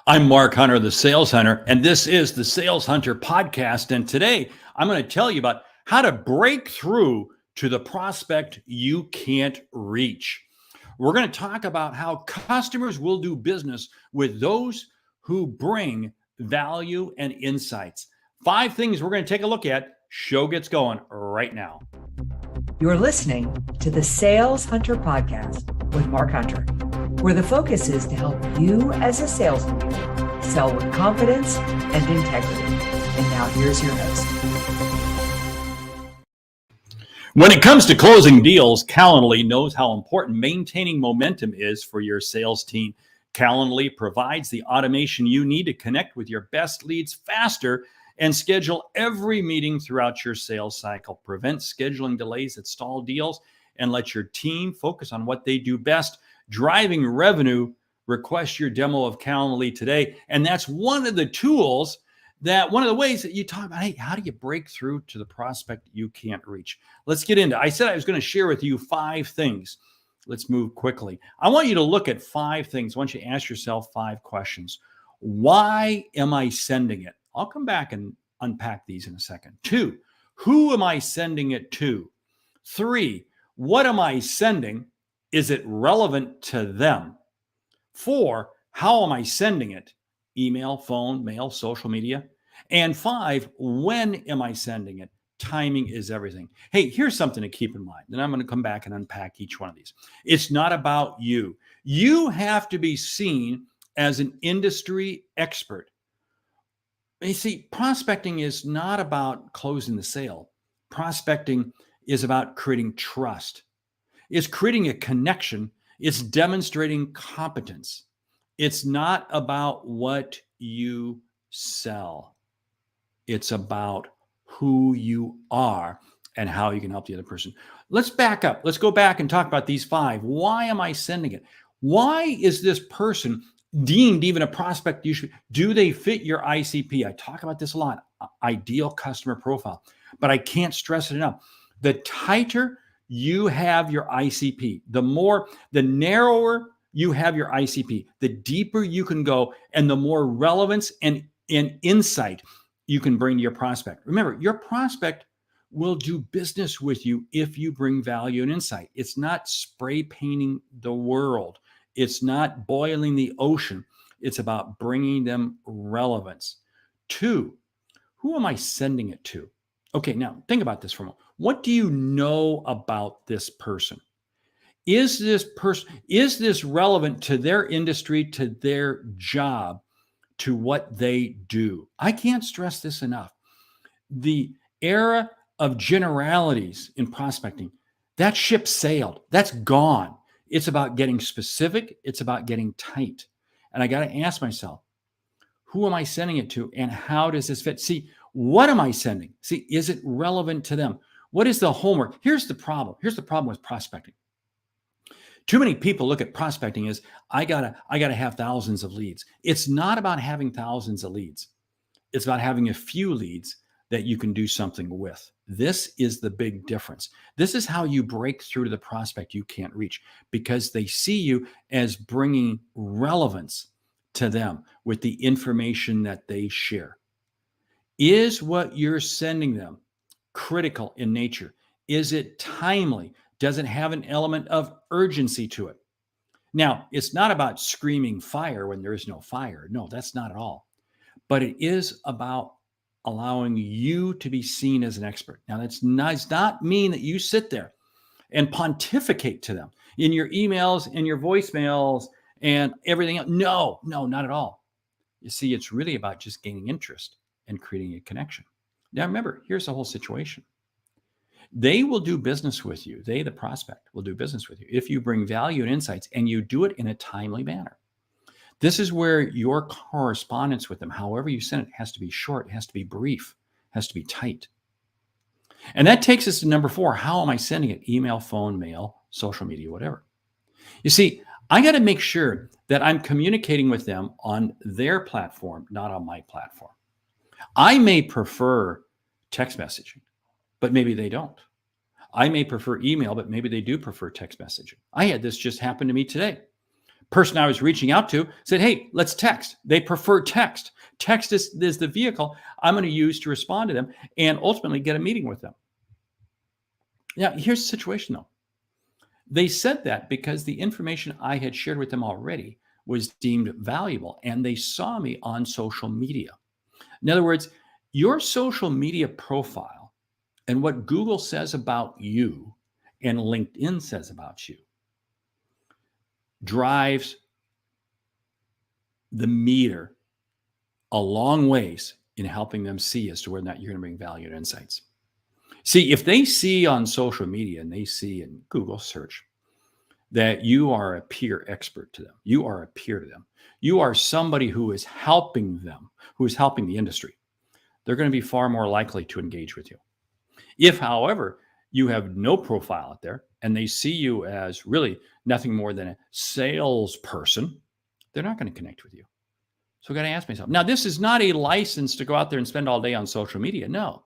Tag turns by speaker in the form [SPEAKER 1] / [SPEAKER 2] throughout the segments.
[SPEAKER 1] I'm Mark Hunter, the Sales Hunter, and this is the Sales Hunter podcast. And today I'm going to tell you about how to break through to the prospect you can't reach. We're going to talk about how customers will do business with those who bring value and insights. 5 things we're going to take a look at. Show gets going right now.
[SPEAKER 2] You're listening to the Sales Hunter podcast with Mark Hunter, where the focus is to help you as a sales leader sell with confidence and integrity. And now here's your host.
[SPEAKER 1] When it comes to closing deals, Calendly knows how important maintaining momentum is for your sales team. Calendly provides the automation you need to connect with your best leads faster and schedule every meeting throughout your sales cycle. Prevent scheduling delays that stall deals and let your team focus on what they do best, driving revenue. Request your demo of Calendly today. And that's one of the tools one of the ways that you talk about, hey, how do you break through to the prospect you can't reach? Let's get into it. I said I was going to share with you 5 things. Let's move quickly. I want you to look at 5 things. I want you to ask yourself 5 questions. Why am I sending it? I'll come back and unpack these in a second. 2, who am I sending it to? 3, what am I sending? Is it relevant to them? 4, how am I sending it? Email, phone, mail, social media. And 5, when am I sending it? Timing is everything. Hey, here's something to keep in mind. Then I'm going to come back and unpack each one of these. It's not about you. You have to be seen as an industry expert. You see, prospecting is not about closing the sale. Prospecting is about creating trust. It's creating a connection. It's demonstrating competence. It's not about what you sell. It's about who you are and how you can help the other person. Let's back up. Let's go back and talk about these 5. Why am I sending it? Why is this person deemed even a prospect you should? Do they fit your ICP? I talk about this a lot, ideal customer profile, but I can't stress it enough. The tighter you have your ICP, the narrower you have your ICP, the deeper you can go and the more relevance and insight you can bring to your prospect. Remember, your prospect will do business with you if you bring value and insight. It's not spray painting the world. It's not boiling the ocean. It's about bringing them relevance. 2, who am I sending it to? Okay, now think about this for a moment. What do you know about this person? Is this relevant to their industry, to their job, to what they do? I can't stress this enough. The era of generalities in prospecting, that ship sailed. That's gone. It's about getting specific. It's about getting tight. And I got to ask myself, who am I sending it to and how does this fit? See, what am I sending? See, is it relevant to them? What is the homework? Here's the problem. Here's the problem with prospecting. Too many people look at prospecting as I gotta have thousands of leads. It's not about having thousands of leads. It's about having a few leads that you can do something with. This is the big difference. This is how you break through to the prospect you can't reach, because they see you as bringing relevance to them with the information that they share. Is what you're sending them critical in nature? Is it timely? Does it have an element of urgency to it? Now, it's not about screaming fire when there is no fire. No, that's not at all. But it is about allowing you to be seen as an expert. Now, that does not mean that you sit there and pontificate to them in your emails and your voicemails and everything else. No, not at all. You see, it's really about just gaining interest and creating a connection. Now, remember, here's the whole situation. They will do business with you. They, the prospect, will do business with you if you bring value and insights and you do it in a timely manner. This is where your correspondence with them, however you send it, has to be short, it has to be brief, has to be tight. And that takes us to number 4. How am I sending it? Email, phone, mail, social media, whatever. You see, I got to make sure that I'm communicating with them on their platform, not on my platform. I may prefer text messaging, but maybe they don't. I may prefer email, but maybe they do prefer text messaging. I had this just happen to me today. person I was reaching out to said, hey, let's text. They prefer text. Text is the vehicle I'm going to use to respond to them and ultimately get a meeting with them. Now, here's the situation though. They said that because the information I had shared with them already was deemed valuable and they saw me on social media. In other words, your social media profile and what Google says about you and LinkedIn says about you drives the meter a long ways in helping them see as to whether or not you're going to bring value and insights. See, if they see on social media and they see in Google search that you are a peer expert to them, you are a peer to them, you are somebody who is helping them, who is helping the industry, they're going to be far more likely to engage with you. If, however, you have no profile out there and they see you as really nothing more than a salesperson, they're not going to connect with you. So I got to ask myself, now this is not a license to go out there and spend all day on social media. No,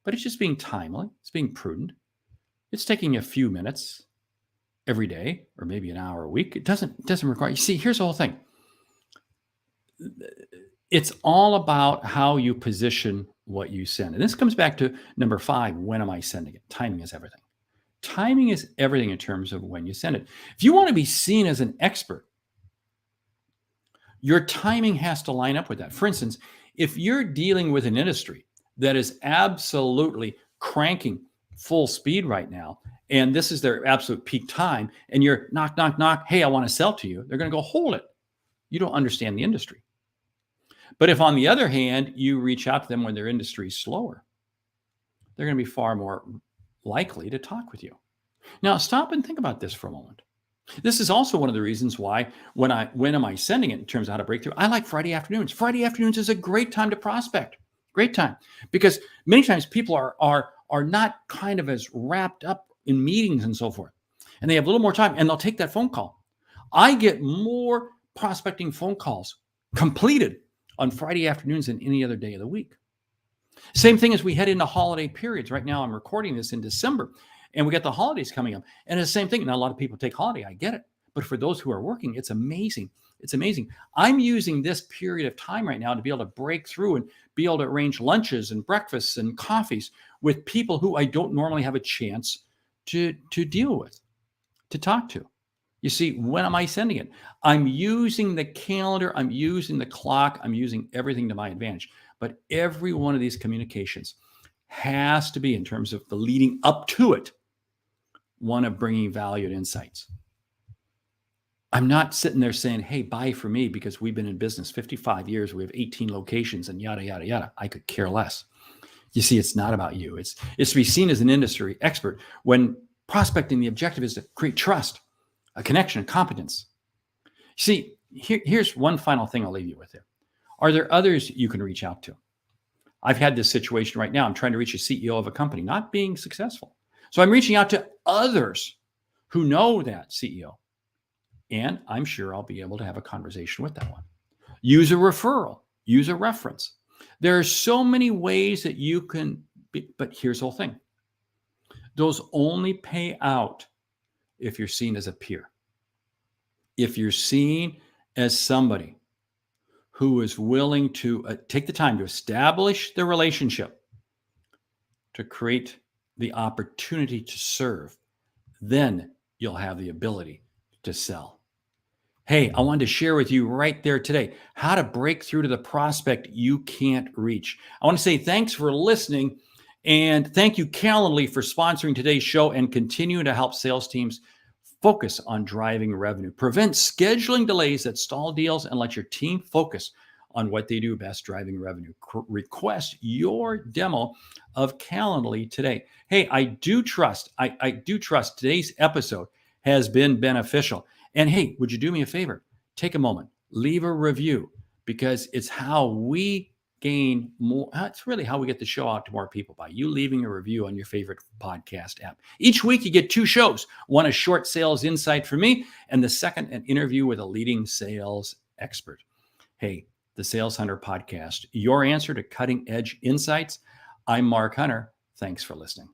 [SPEAKER 1] but it's just being timely. It's being prudent. It's taking a few minutes every day or maybe an hour a week. It doesn't require, you see, here's the whole thing. It's all about how you position what you send. And this comes back to number 5, when am I sending it? Timing is everything. Timing is everything in terms of when you send it. If you want to be seen as an expert, your timing has to line up with that. For instance, if you're dealing with an industry that is absolutely cranking full speed right now, and this is their absolute peak time, and you're knock, knock, knock, hey, I want to sell to you, they're going to go, hold it. You don't understand the industry. But if, on the other hand, you reach out to them when their industry is slower, they're going to be far more likely to talk with you. Now, stop and think about this for a moment. This is also one of the reasons why when am I sending it in terms of how to break through, I like Friday afternoons. Friday afternoons is a great time to prospect. Great time. Because many times people are not kind of as wrapped up in meetings and so forth. And they have a little more time and they'll take that phone call. I get more prospecting phone calls completed on Friday afternoons than any other day of the week. Same thing as we head into holiday periods. Right now, I'm recording this in December, and we got the holidays coming up. And it's the same thing. Now, a lot of people take holiday. I get it. But for those who are working, it's amazing. It's amazing. I'm using this period of time right now to be able to break through and be able to arrange lunches and breakfasts and coffees with people who I don't normally have a chance to deal with, to talk to. You see, when am I sending it? I'm using the calendar. I'm using the clock. I'm using everything to my advantage. But every one of these communications has to be, in terms of the leading up to it, one of bringing value and insights. I'm not sitting there saying, hey, buy for me because we've been in business 55 years. We have 18 locations and yada, yada, yada. I could care less. You see, it's not about you. It's to be seen as an industry expert. When prospecting, the objective is to create trust, a connection, and competence. See, here's one final thing I'll leave you with here. Are there others you can reach out to? I've had this situation right now. I'm trying to reach a CEO of a company, not being successful. So I'm reaching out to others who know that CEO. And I'm sure I'll be able to have a conversation with that one. Use a referral, use a reference. There are so many ways that you can be, but here's the whole thing. Those only pay out if you're seen as a peer. If you're seen as somebody who is willing to take the time to establish the relationship, to create the opportunity to serve, then you'll have the ability to sell. Hey, I wanted to share with you right there today how to break through to the prospect you can't reach. I want to say thanks for listening, and thank you, Calendly, for sponsoring today's show and continuing to help sales teams focus on driving revenue. Prevent scheduling delays that stall deals and let your team focus on what they do best, driving revenue. Request your demo of Calendly today. Hey, I do trust today's episode has been beneficial. And hey, would you do me a favor? Take a moment, leave a review, because it's how we gain more. It's really how we get the show out to more people, by you leaving a review on your favorite podcast app. Each week you get 2 shows, one a short sales insight from me, and the second an interview with a leading sales expert. Hey, the Sales Hunter Podcast, your answer to cutting edge insights. I'm Mark Hunter. Thanks for listening.